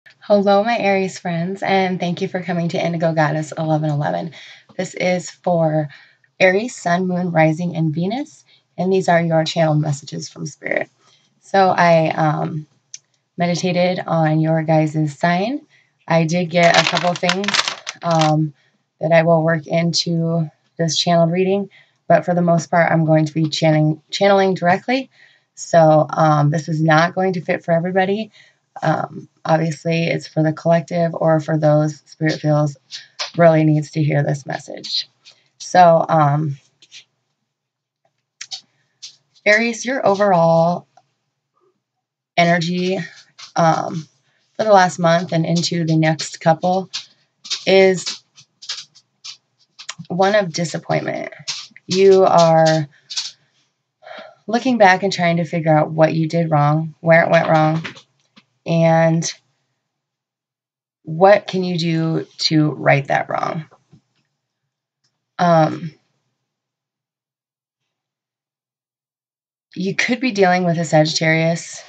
Hello, my Aries friends, and thank you for coming to Indigo Goddess 1111. This is for Aries, Sun, Moon, Rising, and Venus, and these are your channeled messages from Spirit. So I meditated on your guys' sign. I did get a couple things that I will work into this channeled reading, but for the most part, I'm going to be channeling directly. So this is not going to fit for everybody. Obviously, it's for the collective or for those Spirit feels really needs to hear this message. So, Aries, your overall energy for the last month and into the next couple is one of disappointment. You are looking back and trying to figure out what you did wrong, where it went wrong, and what can you do to right that wrong. You could be dealing with a Sagittarius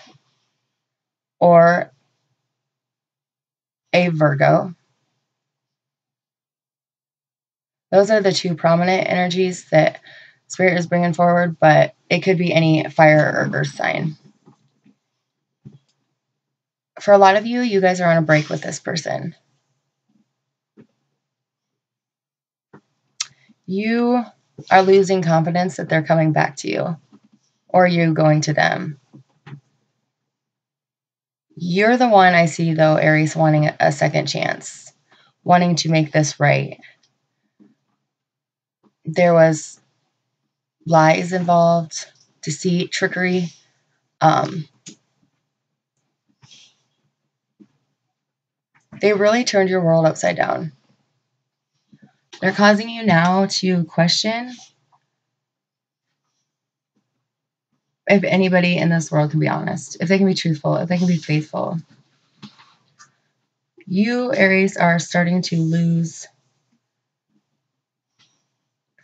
or a Virgo. Those are the two prominent energies that Spirit is bringing forward, but it could be any fire or earth sign. For a lot of you, you guys are on a break with this person. You are losing confidence that they're coming back to you, or you going to them. You're the one I see, though, Aries, wanting a second chance, wanting to make this right. There was lies involved, deceit, trickery. They really turned your world upside down. They're causing you now to question if anybody in this world can be honest, if they can be truthful, if they can be faithful. You, Aries, are starting to lose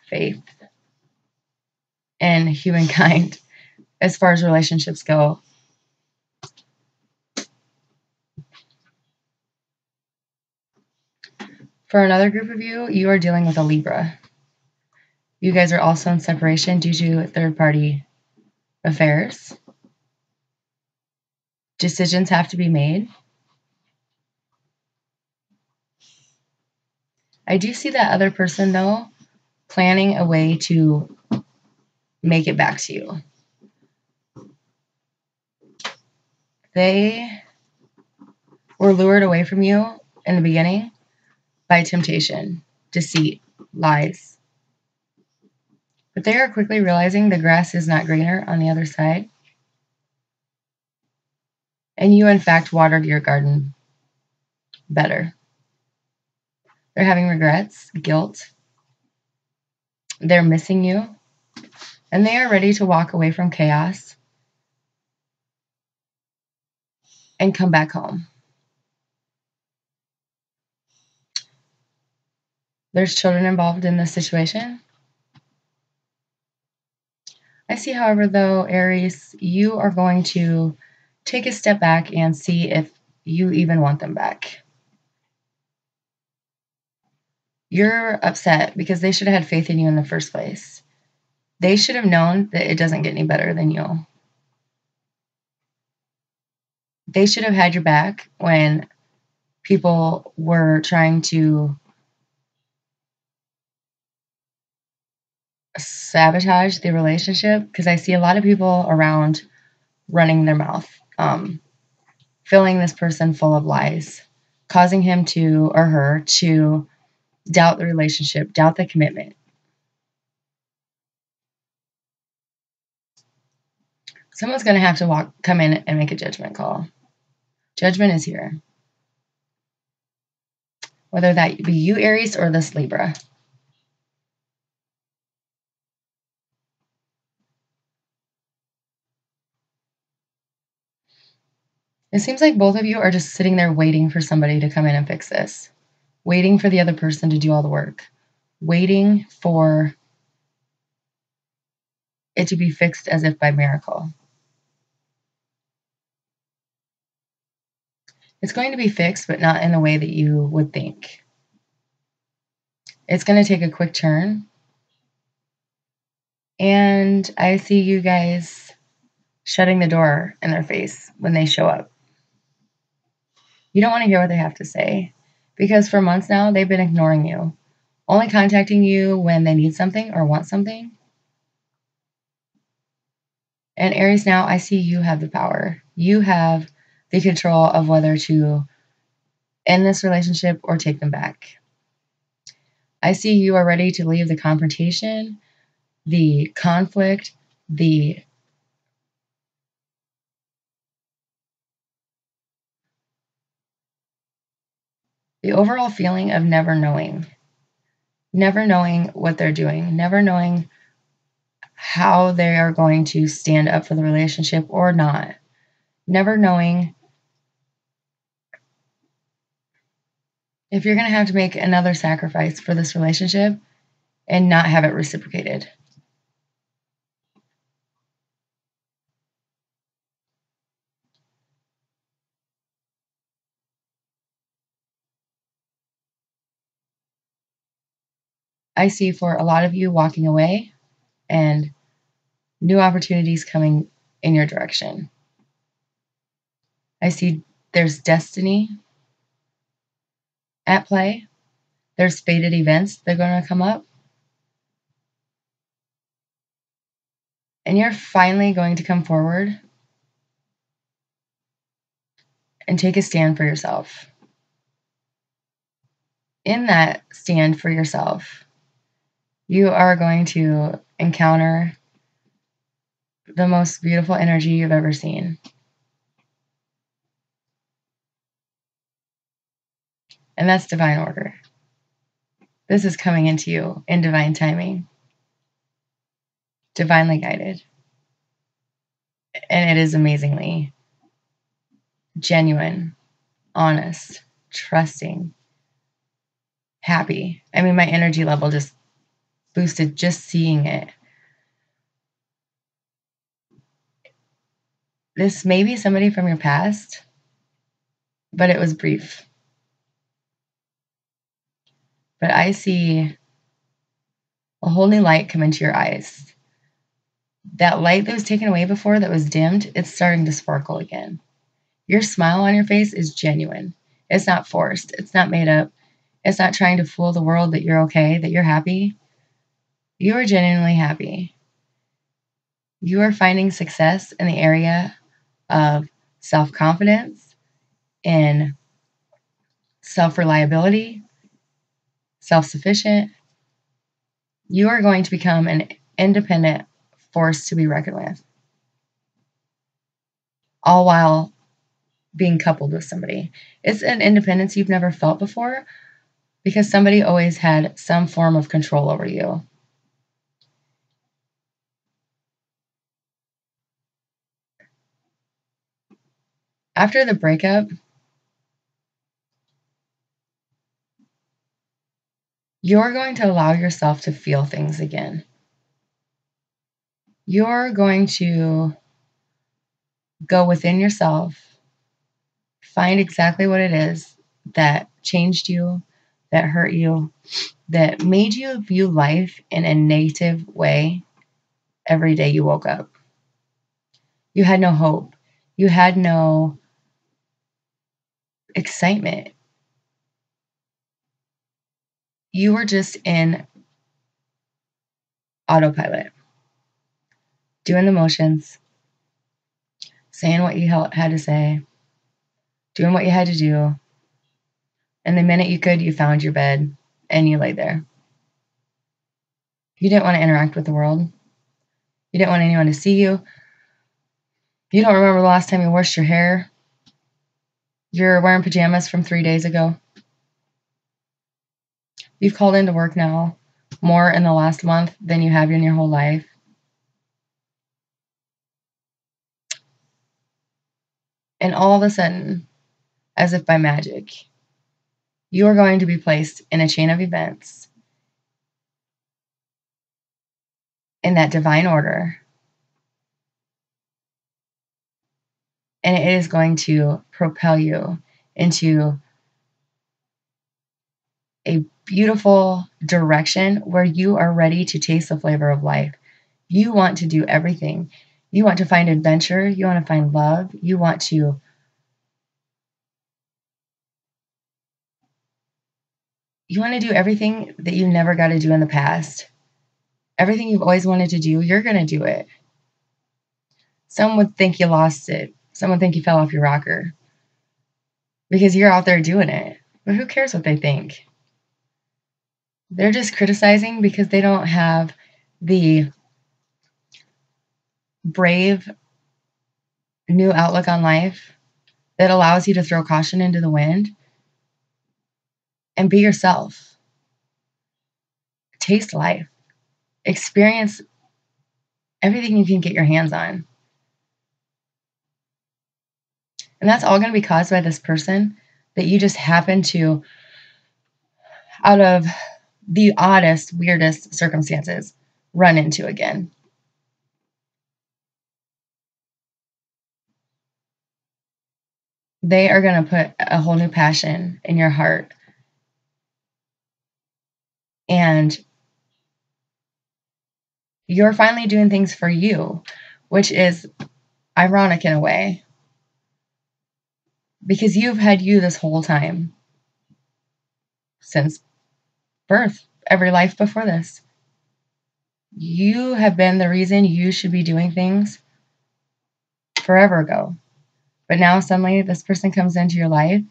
faith in humankind as far as relationships go. For another group of you, you are dealing with a Libra. You guys are also in separation due to third-party affairs. Decisions have to be made. I do see that other person, though, planning a way to make it back to you. They were lured away from you in the beginning by temptation, deceit, lies. But they are quickly realizing the grass is not greener on the other side. And you, in fact, watered your garden better. They're having regrets, guilt. They're missing you. And they are ready to walk away from chaos and come back home. There's children involved in this situation. I see, however, though, Aries, you are going to take a step back and see if you even want them back. You're upset because they should have had faith in you in the first place. They should have known that it doesn't get any better than you. They should have had your back when people were trying to sabotage the relationship, because I see a lot of people around running their mouth, filling this person full of lies, causing him to or her to doubt the relationship, doubt the commitment. Someone's going to have to come in and make a judgment call. Judgment is here. Whether that be you, Aries, or this Libra. It seems like both of you are just sitting there waiting for somebody to come in and fix this. Waiting for the other person to do all the work. Waiting for it to be fixed as if by miracle. It's going to be fixed, but not in the way that you would think. It's going to take a quick turn. And I see you guys shutting the door in their face when they show up. You don't want to hear what they have to say because for months now, they've been ignoring you, only contacting you when they need something or want something. And Aries, now I see you have the power. You have the control of whether to end this relationship or take them back. I see you are ready to leave the confrontation, the conflict, the overall feeling of never knowing what they're doing, never knowing how they are going to stand up for the relationship or not, never knowing if you're going to have to make another sacrifice for this relationship and not have it reciprocated. I see for a lot of you walking away and new opportunities coming in your direction. I see there's destiny at play. There's fated events that are going to come up. And you're finally going to come forward and take a stand for yourself. In that stand for yourself, you are going to encounter the most beautiful energy you've ever seen. And that's divine order. This is coming into you in divine timing, divinely guided. And it is amazingly genuine, honest, trusting, happy. I mean, my energy level just boosted just seeing it. This may be somebody from your past, but it was brief. But I see a whole new light come into your eyes. That light that was taken away before, that was dimmed, it's starting to sparkle again. Your smile on your face is genuine. It's not forced. It's not made up. It's not trying to fool the world that you're okay, that you're happy. You are genuinely happy. You are finding success in the area of self-confidence, in self-reliability, self-sufficient. You are going to become an independent force to be reckoned with, all while being coupled with somebody. It's an independence you've never felt before because somebody always had some form of control over you. After the breakup, you're going to allow yourself to feel things again. You're going to go within yourself, find exactly what it is that changed you, that hurt you, that made you view life in a negative way every day you woke up. You had no hope. You had no excitement. You were just in autopilot, doing the motions, saying what you had to say, doing what you had to do. And the minute you could, you found your bed and you lay there. You didn't want to interact with the world. You didn't want anyone to see you. You don't remember the last time you washed your hair. You're wearing pajamas from 3 days ago. You've called into work now more in the last month than you have in your whole life. And all of a sudden, as if by magic, you are going to be placed in a chain of events in that divine order. And it is going to propel you into a beautiful direction where you are ready to taste the flavor of life. You want to do everything. You want to find adventure. You want to find love. You want to do everything that you never got to do in the past. Everything you've always wanted to do, you're going to do it. Some would think you lost it. Some would think you fell off your rocker because you're out there doing it. But who cares what they think? They're just criticizing because they don't have the brave new outlook on life that allows you to throw caution into the wind and be yourself. Taste life. Experience everything you can get your hands on. And that's all going to be caused by this person that you just happen to, out of the oddest, weirdest circumstances, run into again. They are going to put a whole new passion in your heart. And you're finally doing things for you, which is ironic in a way. Because you've had you this whole time. Since birth, every life before this. You have been the reason you should be doing things forever ago. But now suddenly this person comes into your life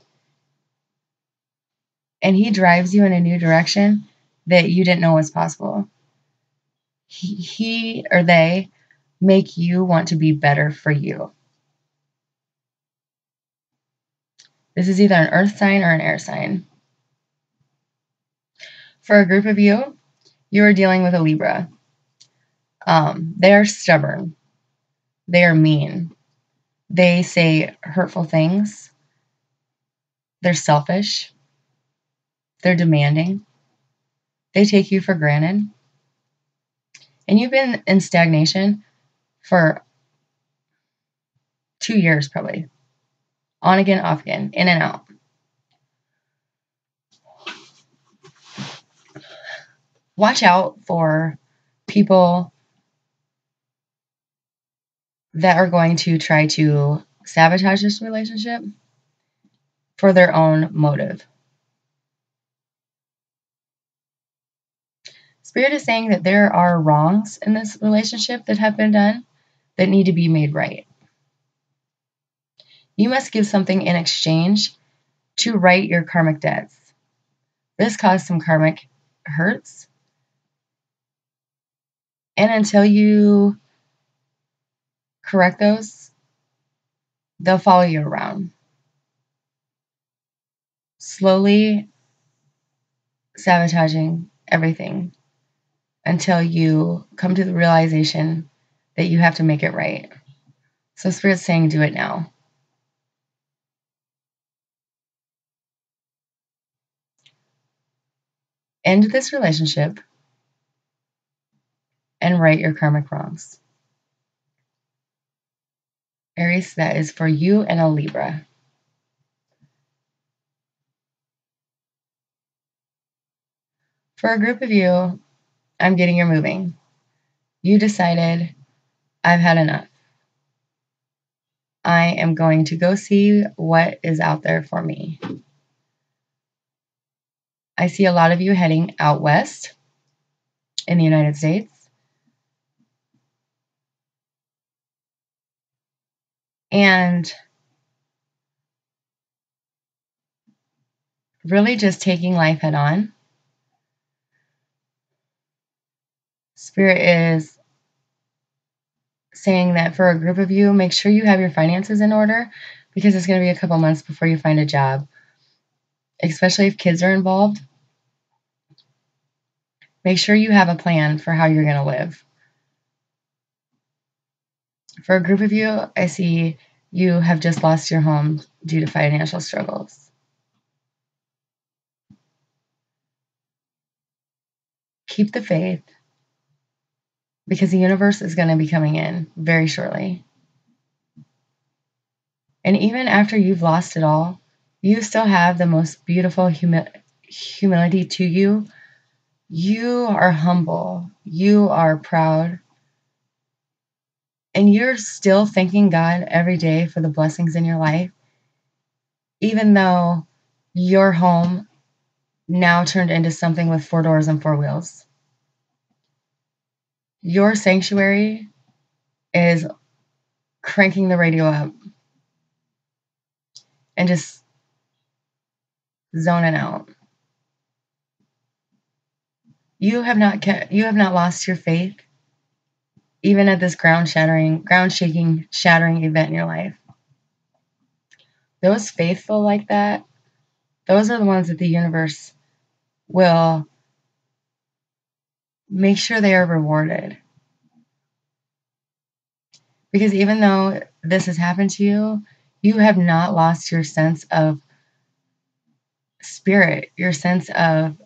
and he drives you in a new direction that you didn't know was possible. He or they make you want to be better for you. This is either an earth sign or an air sign. For a group of you, you are dealing with a Libra. They are stubborn. They are mean. They say hurtful things. They're selfish. They're demanding. They take you for granted. And you've been in stagnation for 2 years probably. On again, off again, in and out. Watch out for people that are going to try to sabotage this relationship for their own motive. Spirit is saying that there are wrongs in this relationship that have been done that need to be made right. You must give something in exchange to right your karmic debts. This caused some karmic hurts. And until you correct those, they'll follow you around. Slowly sabotaging everything until you come to the realization that you have to make it right. So Spirit's saying, do it now. End this relationship and right your karmic wrongs. Aries, that is for you and a Libra. For a group of you, I'm getting you're moving. You decided, I've had enough. I am going to go see what is out there for me. I see a lot of you heading out west in the United States. And really just taking life head on. Spirit is saying that for a group of you, make sure you have your finances in order because it's going to be a couple months before you find a job, especially if kids are involved. Make sure you have a plan for how you're going to live. For a group of you, I see you have just lost your home due to financial struggles. Keep the faith because the universe is going to be coming in very shortly. And even after you've lost it all, You still have the most beautiful humility to you. You are humble. You are proud. And you're still thanking God every day for the blessings in your life, even though your home now turned into something with 4 doors and 4 wheels. Your sanctuary is cranking the radio up and just zoning out. You have not lost your faith, even at this ground shaking, shattering event in your life. Those faithful like that, those are the ones that the universe will make sure they are rewarded. Because even though this has happened to you, you have not lost your sense of spirit, your sense of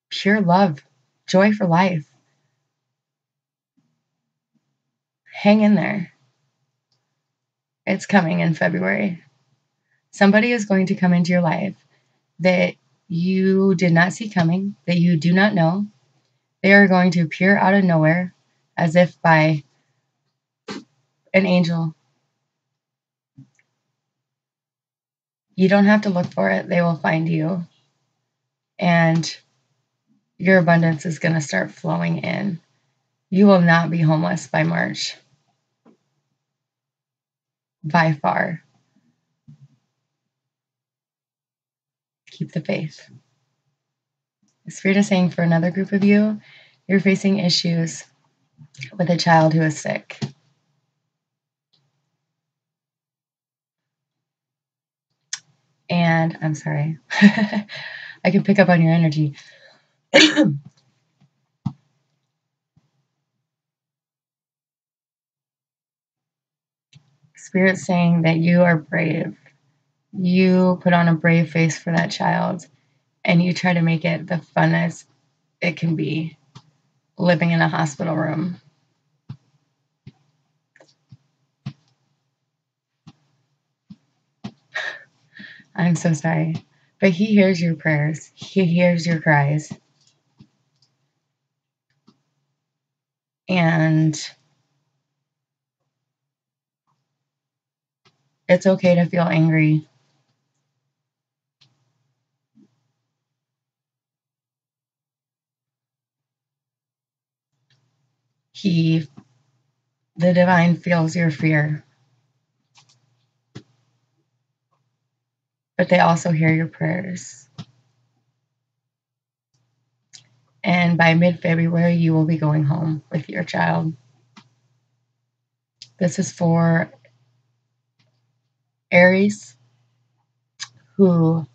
pure love, joy for life. Hang in there. It's coming in February. Somebody is going to come into your life that you did not see coming, that you do not know. They are going to appear out of nowhere as if by an angel. You don't have to look for it. They will find you. And your abundance is going to start flowing in. You will not be homeless by March. By far. Keep the faith. Spirit is saying for another group of you, you're facing issues with a child who is sick. And I'm sorry. I can pick up on your energy. Spirit saying that you are brave. You put on a brave face for that child and you try to make it the funnest it can be living in a hospital room. I'm so sorry. But he hears your prayers. He hears your cries. And it's okay to feel angry. The divine feels your fear. But they also hear your prayers. And by mid-February, you will be going home with your child. This is for Aries, who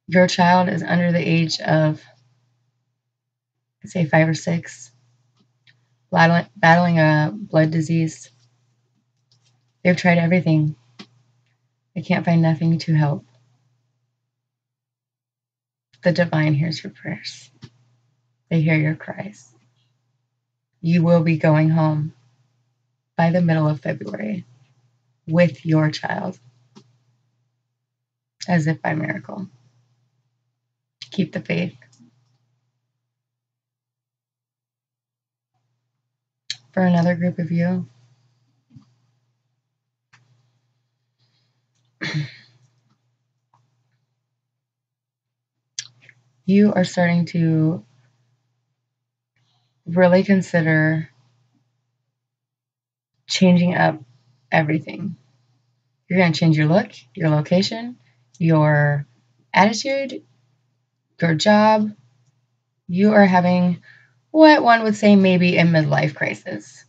your child is under the age of, say, 5 or 6, battling a blood disease. They've tried everything. They can't find nothing to help. The divine hears your prayers. They hear your cries. You will be going home by the middle of February with your child, as if by miracle. Keep the faith. For another group of you, you are starting to really consider changing up everything. You're going to change your look, your location, your attitude, your job. You are having what one would say maybe a midlife crisis.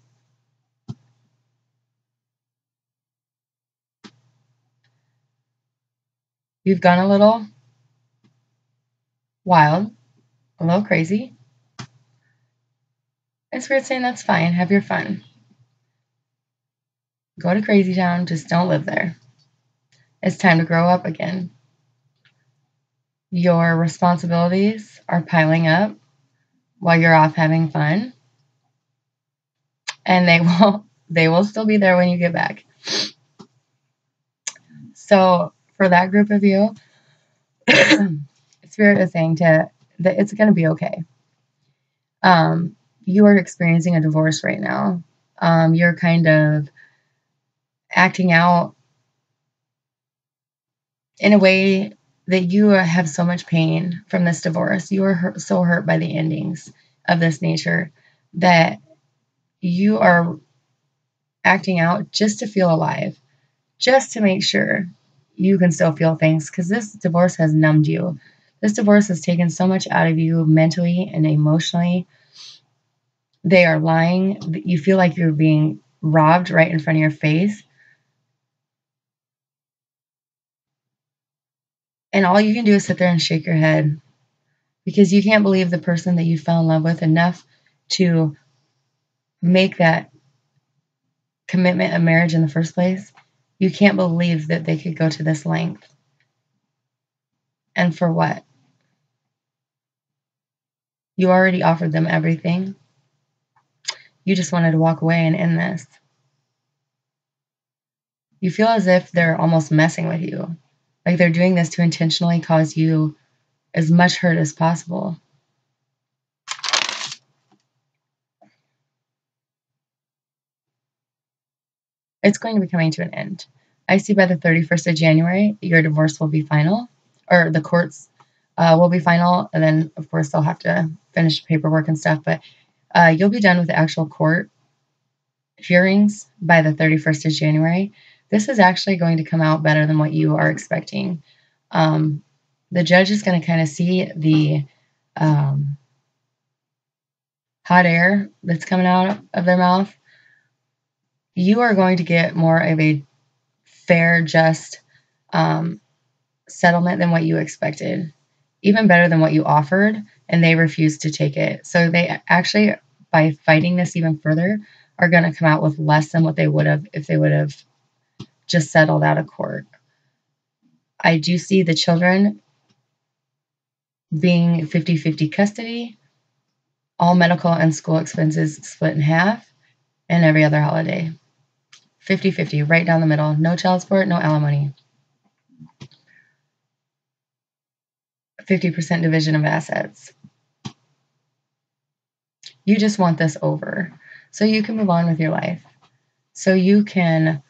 You've gone a little wild, a little crazy. And Spirit's saying that's fine. Have your fun. Go to Crazy Town. Just don't live there. It's time to grow up again. Your responsibilities are piling up while you're off having fun. And they will still be there when you get back. So For that group of you, Spirit is saying that it's going to be okay. You are experiencing a divorce right now. You're kind of acting out in a way that you have so much pain from this divorce. You are so hurt by the endings of this nature that you are acting out just to feel alive, just to make sure you can still feel things, because this divorce has numbed you. This divorce has taken so much out of you mentally and emotionally. They are lying. You feel like you're being robbed right in front of your face. And all you can do is sit there and shake your head because you can't believe the person that you fell in love with enough to make that commitment of marriage in the first place. You can't believe that they could go to this length. And for what? You already offered them everything. You just wanted to walk away and end this. You feel as if they're almost messing with you. Like they're doing this to intentionally cause you as much hurt as possible. It's going to be coming to an end. I see by the 31st of January, your divorce will be final, or the courts will be final. And then, of course, they'll have to finish paperwork and stuff. But you'll be done with the actual court hearings by the 31st of January. This is actually going to come out better than what you are expecting. The judge is going to kind of see the hot air that's coming out of their mouth. You are going to get more of a fair, just settlement than what you expected, even better than what you offered, and they refused to take it. So they actually, by fighting this even further, are going to come out with less than what they would have if they would have just settled out of court. I do see the children being 50-50 custody, all medical and school expenses split in half, and every other holiday. 50-50, right down the middle. No child support, no alimony. 50% division of assets. You just want this over so you can move on with your life. So you can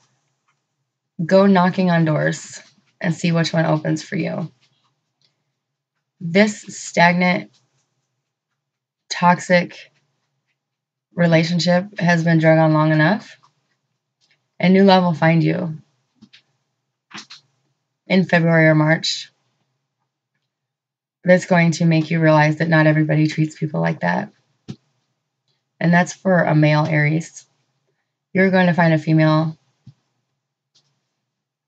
go knocking on doors and see which one opens for you. This stagnant, toxic relationship has been drug on long enough. And new love will find you in February or March. That's going to make you realize that not everybody treats people like that. And that's for a male Aries. You're going to find a female,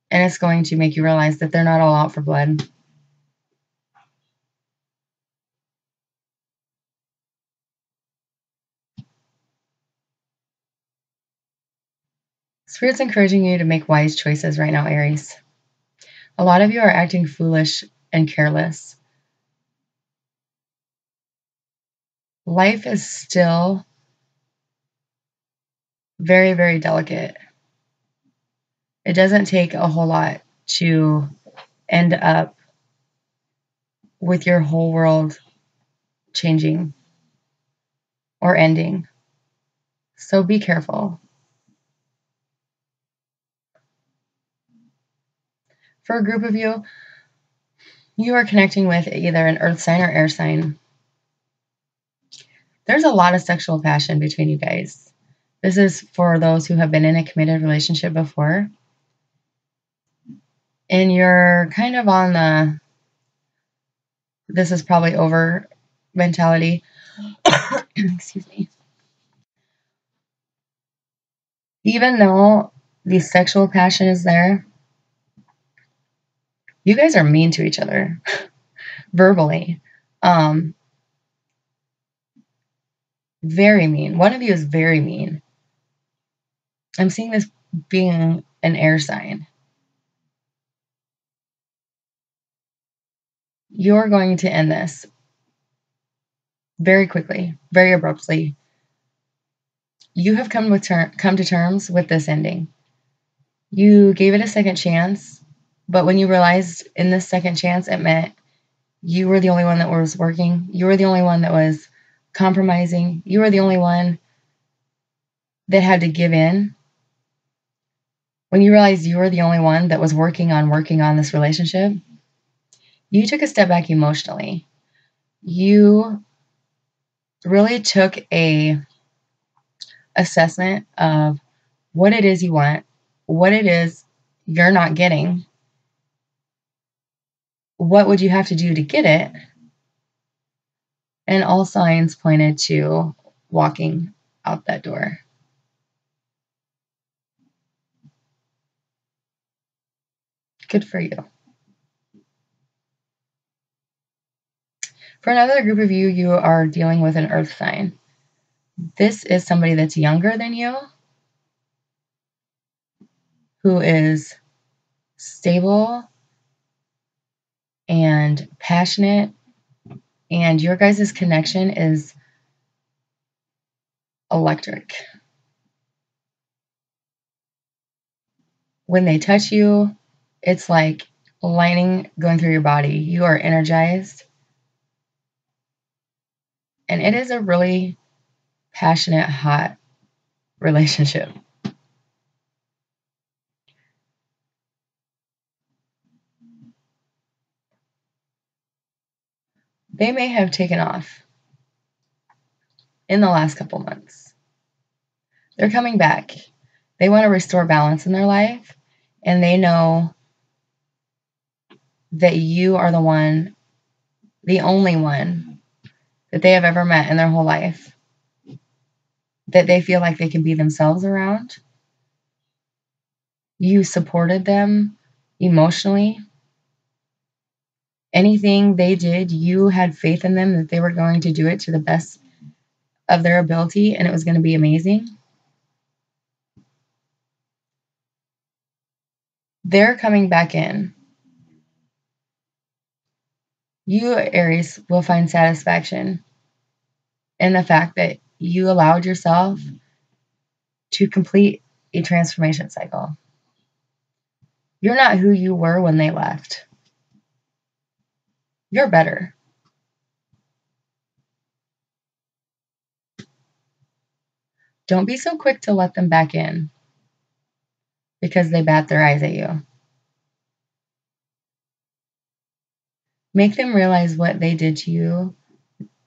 and it's going to make you realize that they're not all out for blood. Spirit's encouraging you to make wise choices right now, Aries. A lot of you are acting foolish and careless. Life is still very, very delicate. It doesn't take a whole lot to end up with your whole world changing or ending. So be careful. For a group of you, you are connecting with either an earth sign or air sign. There's a lot of sexual passion between you guys. This is for those who have been in a committed relationship before. And you're kind of on the this is probably over mentality. Excuse me. Even though the sexual passion is there, you guys are mean to each other verbally. Very mean. One of you is very mean. I'm seeing this being an air sign. You're going to end this very quickly, very abruptly. You have come to terms with this ending. You gave it a second chance. But when you realized in this second chance, it meant you were the only one that was working. You were the only one that was compromising. You were the only one that had to give in. When you realized you were the only one that was working on this relationship, you took a step back emotionally. You really took a assessment of what it is you want, what it is you're not getting, what would you have to do to get it, and all signs pointed to walking out that door. Good for you. For another group of you, you are dealing with an earth sign. This is somebody that's younger than you, who is stable and passionate, and your guys' connection is electric. When they touch you, it's like lightning going through your body. You are energized. And it is a really passionate, hot relationship. They may have taken off in the last couple months. They're coming back. They want to restore balance in their life, and they know that you are the only one that they have ever met in their whole life that they feel like they can be themselves around. You supported them emotionally. Anything they did, you had faith in them that they were going to do it to the best of their ability, and it was going to be amazing. They're coming back in. You, Aries, will find satisfaction in the fact that you allowed yourself to complete a transformation cycle. You're not who you were when they left. You're better. Don't be so quick to let them back in because they bat their eyes at you. Make them realize what they did to you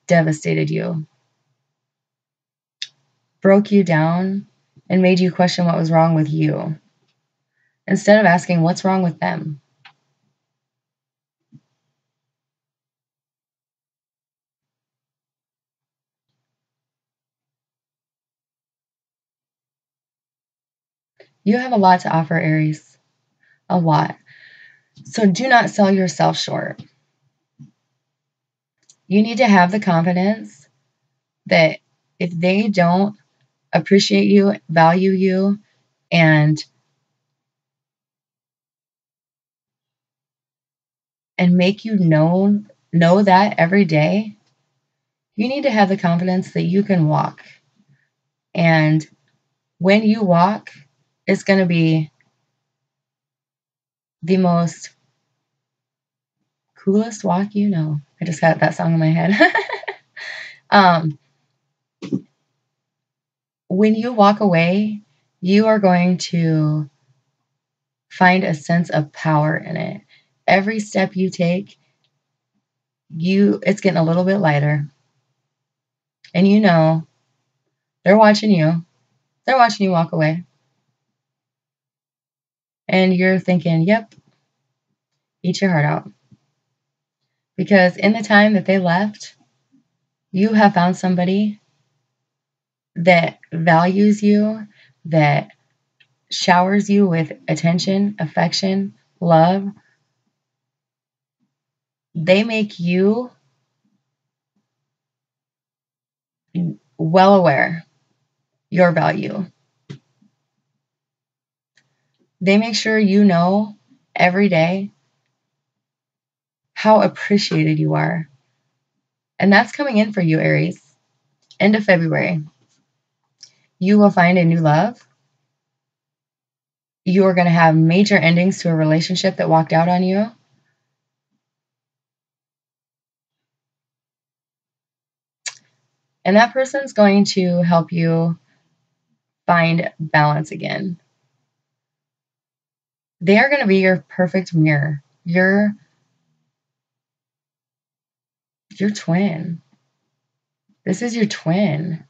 devastated you, broke you down, and made you question what was wrong with you, instead of asking what's wrong with them. You have a lot to offer, Aries. A lot. So do not sell yourself short. You need to have the confidence that if they don't appreciate you, value you, and make you know that every day, you need to have the confidence that you can walk. And when you walk, it's going to be the most coolest walk you know. I just got that song in my head. When you walk away, you are going to find a sense of power in it. Every step you take, it's getting a little bit lighter. And you know, they're watching you. They're watching you walk away. And you're thinking, yep, eat your heart out. Because in the time that they left, you have found somebody that values you, that showers you with attention, affection, love. They make you well aware your value. They make sure you know every day how appreciated you are. And that's coming in for you, Aries. End of February. You will find a new love. You are going to have major endings to a relationship that walked out on you. And that person's going to help you find balance again. They are going to be your perfect mirror. Your twin. This is your twin.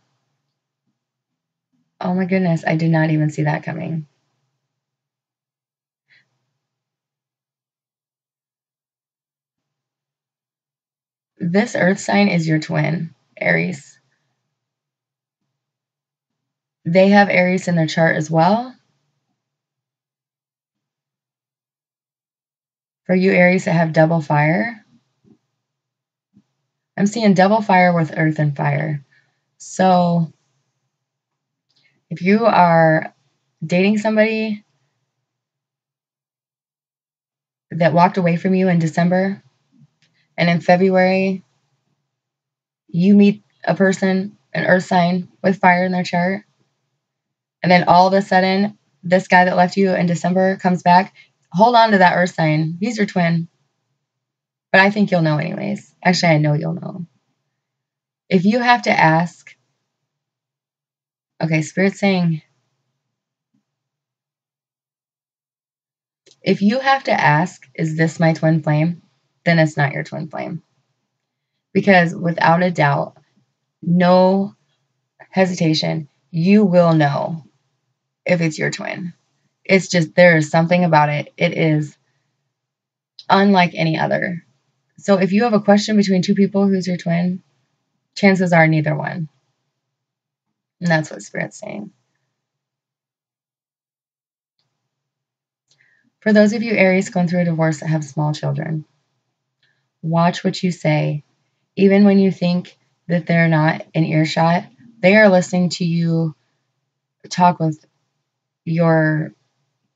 Oh my goodness, I did not even see that coming. This earth sign is your twin, Aries. They have Aries in their chart as well. For you Aries that have double fire, I'm seeing double fire with earth and fire. So if you are dating somebody that walked away from you in December, and in February you meet a person, an earth sign with fire in their chart, and then all of a sudden this guy that left you in December comes back, hold on to that earth sign. He's your twin. But I think you'll know anyways. Actually, I know you'll know. If you have to ask, okay, Spirit's saying, if you have to ask, is this my twin flame? Then it's not your twin flame. Because without a doubt, no hesitation, you will know if it's your twin. It's just, there is something about it. It is unlike any other. So if you have a question between two people, who's your twin? Chances are neither one. And that's what Spirit's saying. For those of you Aries going through a divorce that have small children, watch what you say. Even when you think that they're not in earshot, they are listening to you talk with your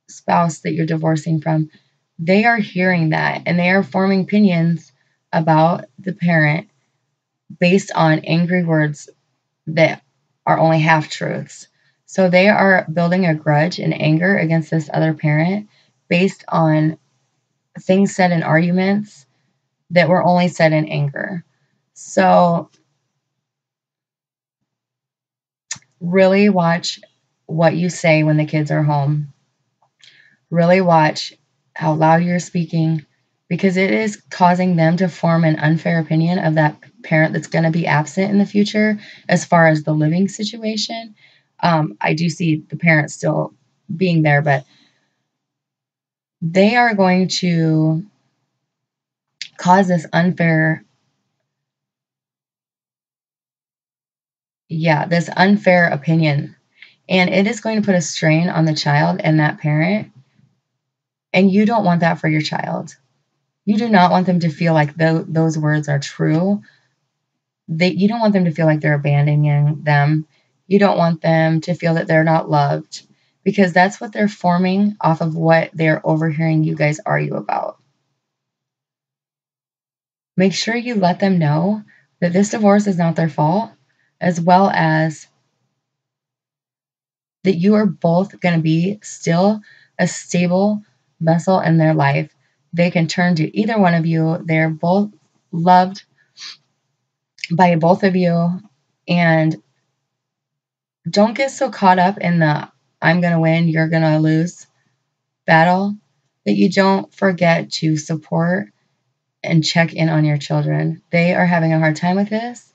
spouse that you're divorcing from. They are hearing that, and they are forming opinions about the parent based on angry words that are only half truths. So they are building a grudge and anger against this other parent based on things said in arguments that were only said in anger. So really watch what you say when the kids are home. Really watch how loud you're speaking, because it is causing them to form an unfair opinion of that parent that's going to be absent in the future as far as the living situation. I do see the parents still being there, but they are going to cause this unfair, this unfair opinion. And it is going to put a strain on the child and that parent. And you don't want that for your child. You do not want them to feel like those words are true. You don't want them to feel like they're abandoning them. You don't want them to feel that they're not loved, because that's what they're forming off of what they're overhearing you guys argue about. Make sure you let them know that this divorce is not their fault, as well as that you are both going to be still a stable vessel in their life. They can turn to either one of you. They're both loved by both of you. And don't get so caught up in the I'm going to win, you're going to lose battle that you don't forget to support and check in on your children. They are having a hard time with this.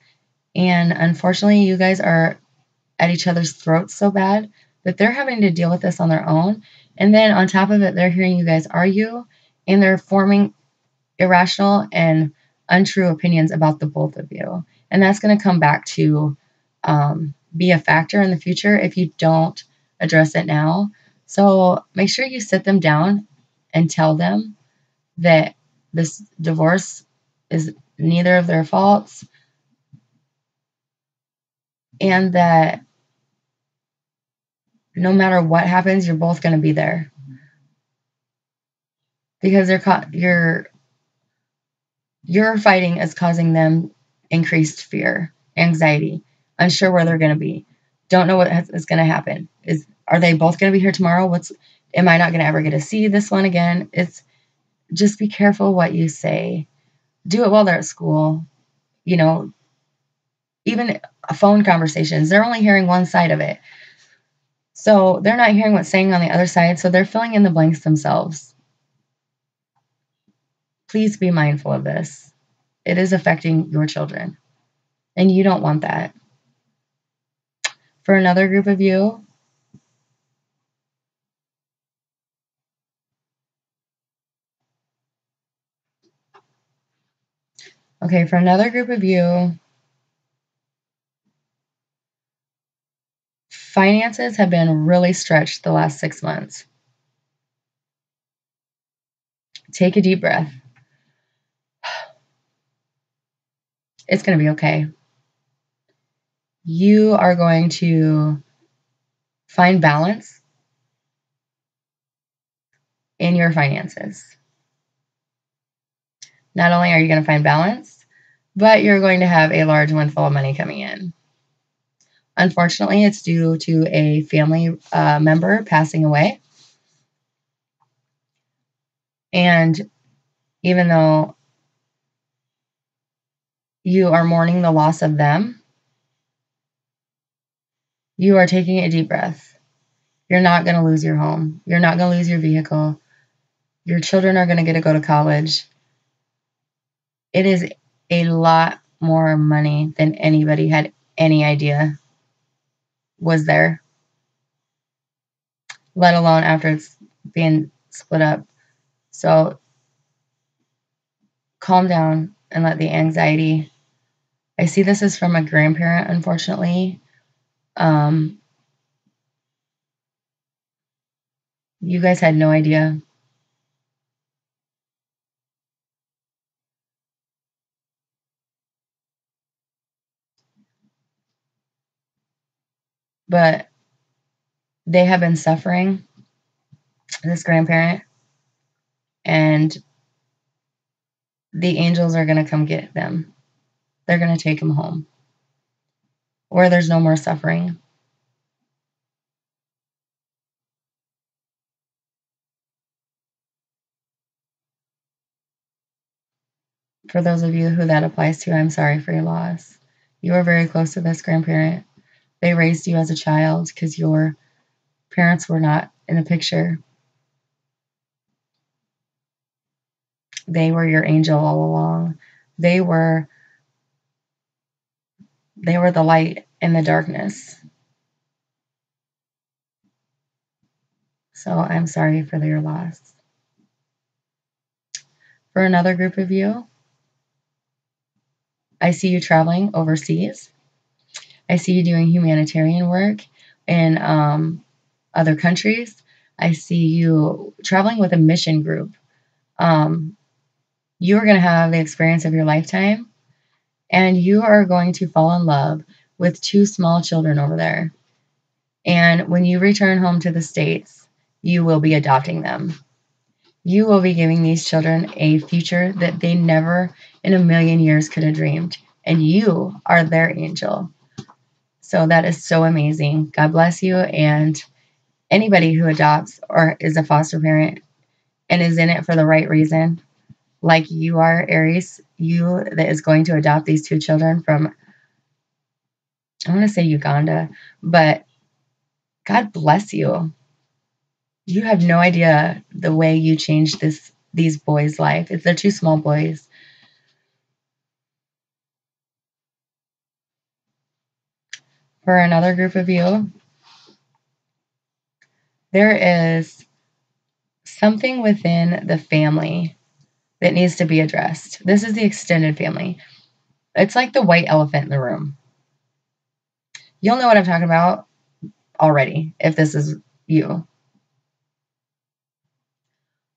And unfortunately, you guys are at each other's throats so bad that they're having to deal with this on their own. And then on top of it, they're hearing you guys argue, and they're forming irrational and untrue opinions about the both of you. And that's going to come back to be a factor in the future if you don't address it now. So make sure you sit them down and tell them that this divorce is neither of their faults, and that no matter what happens, you're both going to be there, because your fighting is causing them increased fear, anxiety, unsure where they're going to be, don't know what is going to happen. Are they both going to be here tomorrow? Am I not going to ever get to see this one again? It's just be careful what you say. Do it while they're at school. You know, even phone conversations, they're only hearing one side of it. So they're not hearing what's saying on the other side. So they're filling in the blanks themselves. Please be mindful of this. It is affecting your children, and you don't want that. For another group of you, finances have been really stretched the last 6 months. Take a deep breath. It's going to be okay. You are going to find balance in your finances. Not only are you going to find balance, but you're going to have a large windfall of money coming in. Unfortunately, it's due to a family member passing away. And even though you are mourning the loss of them, you are taking a deep breath. You're not going to lose your home. You're not going to lose your vehicle. Your children are going to get to go to college. It is a lot more money than anybody had any idea was there, let alone after it's being split up. So calm down and let the anxiety. I see this is from a grandparent, unfortunately. You guys had no idea. But they have been suffering, this grandparent, and the angels are going to come get them. They're going to take them home where there's no more suffering. For those of you who that applies to, I'm sorry for your loss. You are very close to this grandparent. They raised you as a child because your parents were not in the picture. They were your angel all along. They were the light in the darkness. So I'm sorry for your loss. For another group of you, I see you traveling overseas. I see you doing humanitarian work in other countries. I see you traveling with a mission group. You are going to have the experience of your lifetime, and you are going to fall in love with 2 small children over there. And when you return home to the States, you will be adopting them. You will be giving these children a future that they never in a million years could have dreamed. And you are their angel. So that is so amazing. God bless you. And anybody who adopts or is a foster parent and is in it for the right reason, like you are, Aries, you that is going to adopt these 2 children from, I want to say Uganda, but God bless you. You have no idea the way you changed these boys' life. They're 2 small boys. For another group of you, there is something within the family that needs to be addressed. This is the extended family. It's like the white elephant in the room. You'll know what I'm talking about already if this is you.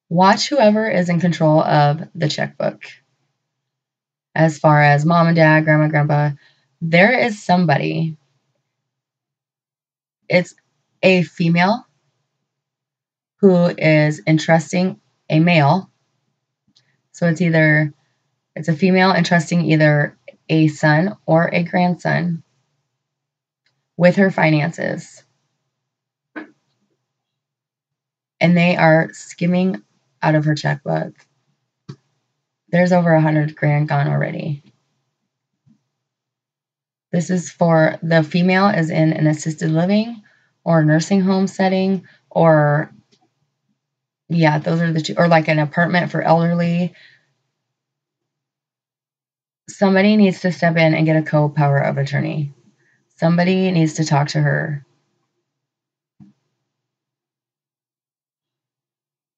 Watch whoever is in control of the checkbook. As far as mom and dad, grandma, grandpa, there is somebody. It's a female who is entrusting a male. So it's a female entrusting either a son or a grandson with her finances. and they are skimming out of her checkbook. There's over 100 grand gone already. This is for the female is in an assisted living or nursing home setting, or yeah, those are the two, or like an apartment for elderly. Somebody needs to step in and get a co-power of attorney. Somebody needs to talk to her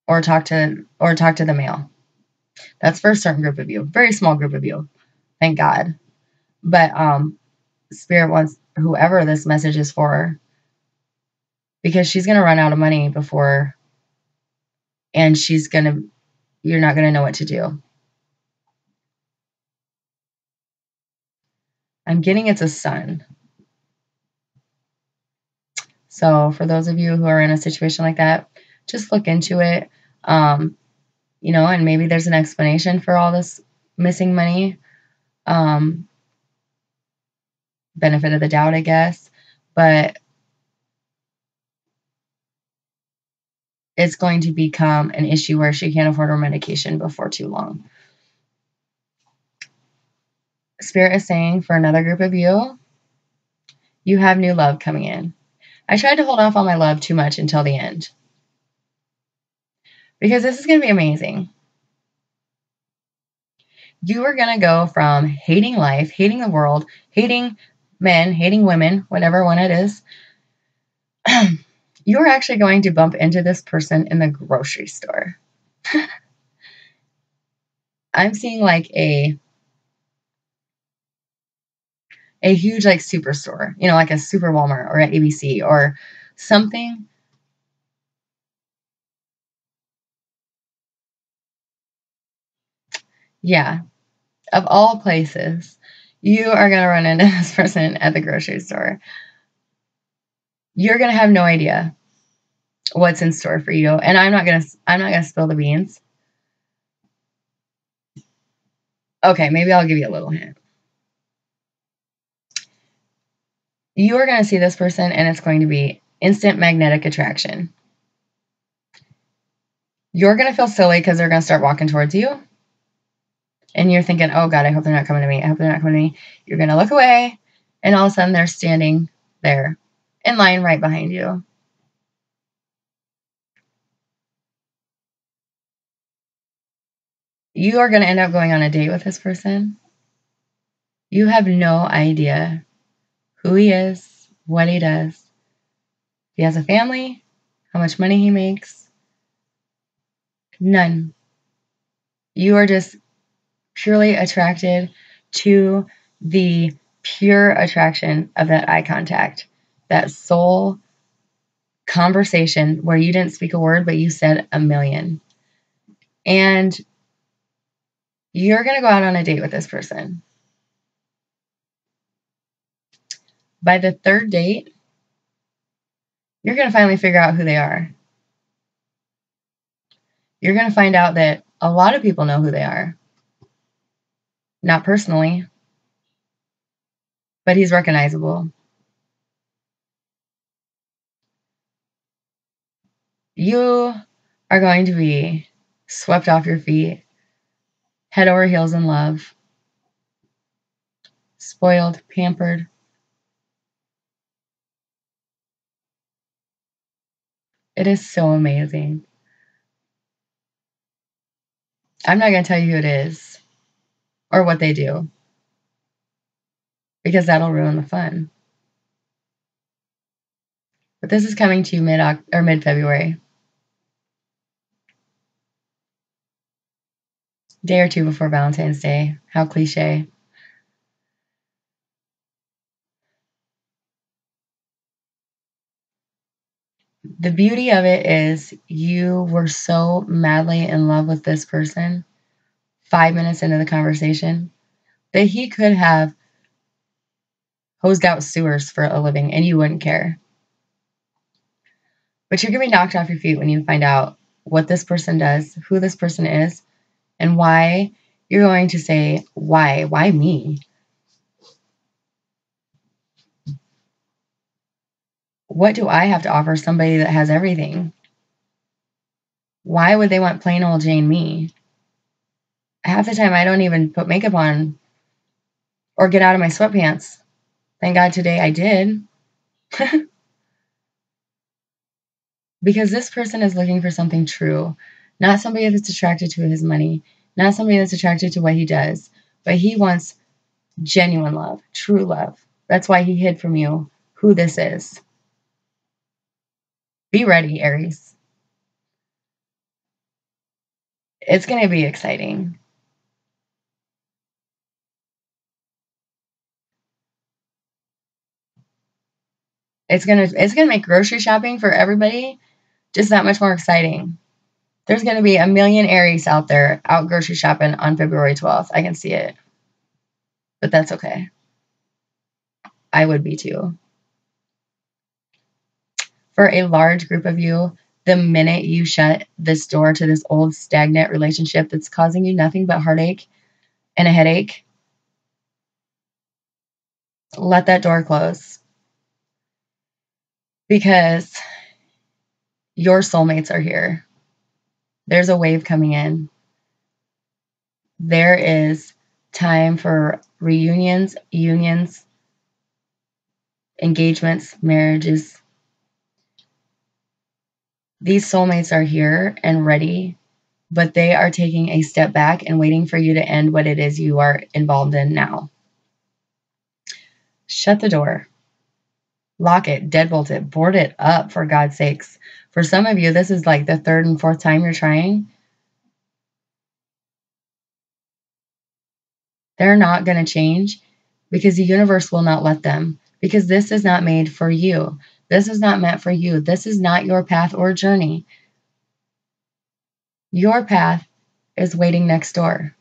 or talk to the male. That's for a certain group of you, very small group of you. Thank God. But Spirit wants whoever this message is for, because she's going to run out of money before, and you're not going to know what to do. I'm getting it's a son. So for those of you who are in a situation like that, just look into it. And maybe there's an explanation for all this missing money. Benefit of the doubt, I guess. But it's going to become an issue where she can't afford her medication before too long. Spirit is saying for another group of you, you have new love coming in. I tried to hold off on my love too much until the end, because this is going to be amazing. You are going to go from hating life, hating the world, hating men, hating women, whatever one it is. You're actually going to bump into this person in the grocery store. I'm seeing like a huge like superstore, like a super Walmart or an ABC or something. Yeah. Of all places, you are going to run into this person at the grocery store. You're going to have no idea what's in store for you. And I'm not going to spill the beans. Okay, maybe I'll give you a little hint. You are going to see this person and it's going to be instant magnetic attraction. You're going to feel silly because they're going to start walking towards you. And you're thinking, oh God, I hope they're not coming to me. I hope they're not coming to me. You're going to look away, and all of a sudden they're standing there in line right behind you. You are going to end up going on a date with this person. You have no idea who he is, what he does. If he has a family, how much money he makes. None. You are just purely attracted to the pure attraction of that eye contact, that soul conversation where you didn't speak a word, but you said a million. And you're going to go out on a date with this person. By the third date, you're going to finally figure out who they are. You're going to find out that a lot of people know who they are. Not personally, but he's recognizable. You are going to be swept off your feet, head over heels in love, spoiled, pampered. It is so amazing. I'm not going to tell you who it is or what they do, because that'll ruin the fun. But this is coming to you mid-February. Day or two before Valentine's Day. How cliche. The beauty of it is you were so madly in love with this person 5 minutes into the conversation that he could have hosed out sewers for a living and you wouldn't care. But you're going to be knocked off your feet when you find out what this person does, who this person is, and why. You're going to say, why? Why me? What do I have to offer somebody that has everything? Why would they want plain old Jane me? Half the time I don't even put makeup on or get out of my sweatpants. Thank God today I did. Because this person is looking for something true, not somebody that's attracted to his money, not somebody that's attracted to what he does, but he wants genuine love, true love. That's why he hid from you who this is. Be ready, Aries. It's going to be exciting. It's gonna make grocery shopping for everybody just that much more exciting. There's gonna be a million Aries out there out grocery shopping on February 12th. I can see it. But that's okay. I would be too. For a large group of you, the minute you shut this door to this old stagnant relationship that's causing you nothing but heartache and a headache, let that door close. Because your soulmates are here. There's a wave coming in. There is time for reunions, unions, engagements, marriages. These soulmates are here and ready, but they are taking a step back and waiting for you to end what it is you are involved in now. Shut the door. Lock it, deadbolt it, board it up, for God's sakes. For some of you, this is like the third and fourth time you're trying. They're not going to change because the universe will not let them. Because this is not made for you. This is not meant for you. This is not your path or journey. Your path is waiting next door.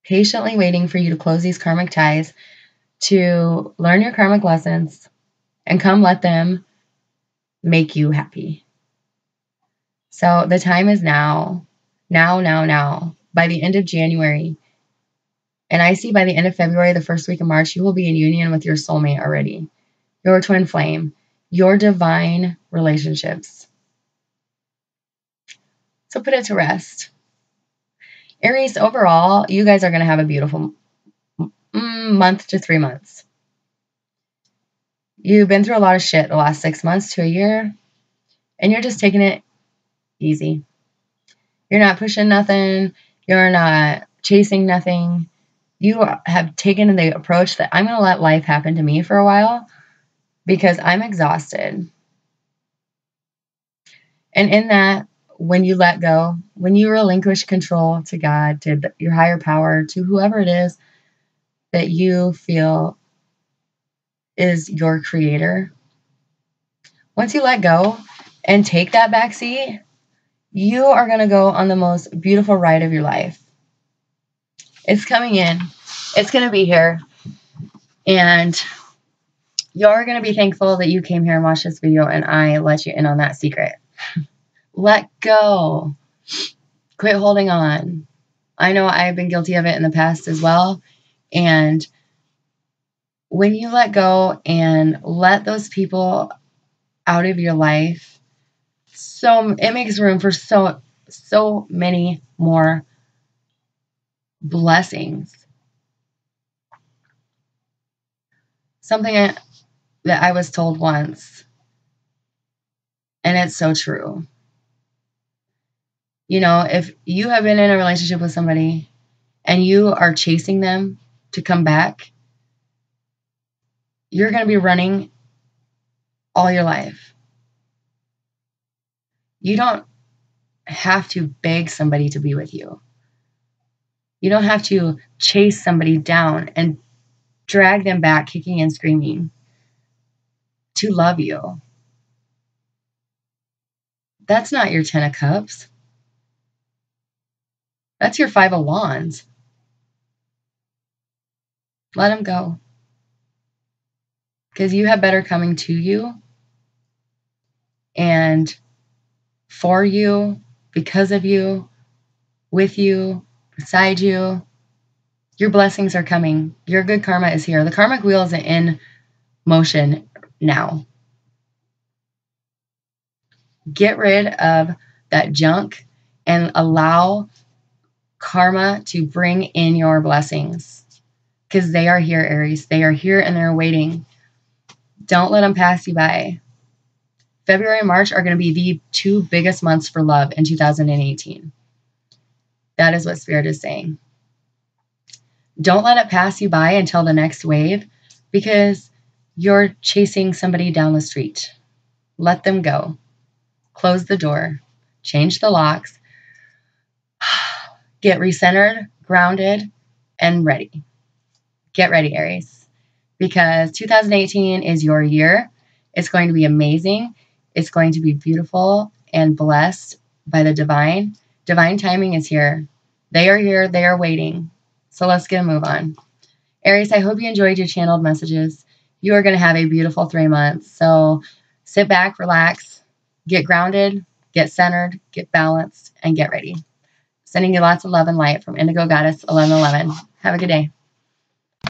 Patiently waiting for you to close these karmic ties, to learn your karmic lessons, and come let them make you happy. So the time is now. Now. By the end of January, and I see by the end of February, the first week of March, you will be in union with your soulmate already, your twin flame, your divine relationships. So put it to rest. Aries, overall, you guys are going to have a beautiful month to 3 months. You've been through a lot of shit the last 6 months to a year, and you're just taking it easy. You're not pushing nothing. You're not chasing nothing. You have taken the approach that I'm going to let life happen to me for a while because I'm exhausted. And in that, when you let go, when you relinquish control to God, to your higher power, to whoever it is that you feel is your creator, once you let go and take that back seat, you are going to go on the most beautiful ride of your life. It's coming in. It's going to be here. And you're going to be thankful that you came here and watched this video and I let you in on that secret. Let go. Quit holding on. I know I've been guilty of it in the past as well. And when you let go and let those people out of your life, so it makes room for so many more blessings. Something that I was told once, and it's so true. You know, if you have been in a relationship with somebody and you are chasing them to come back, you're going to be running all your life. You don't have to beg somebody to be with you. You don't have to chase somebody down and drag them back kicking and screaming to love you. That's not your 10 of cups. That's your 5 of wands. Let them go. Because you have better coming to you and for you, because of you, with you, beside you. Your blessings are coming. Your good karma is here. The karmic wheel is in motion now. Get rid of that junk and allow karma to bring in your blessings, because they are here, Aries. They are here and they're waiting. Don't let them pass you by. February and March are going to be the 2 biggest months for love in 2018. That is what Spirit is saying. Don't let it pass you by until the next wave, because you're chasing somebody down the street. Let them go. Close the door. Change the locks. Get recentered, grounded, and ready. Get ready, Aries, because 2018 is your year. It's going to be amazing. It's going to be beautiful and blessed by the divine. Divine timing is here. They are here. They are waiting. So let's get a move on. Aries, I hope you enjoyed your channeled messages. You are going to have a beautiful 3 months. So sit back, relax, get grounded, get centered, get balanced, and get ready. Sending you lots of love and light from Indigo Goddess 1111. Have a good day.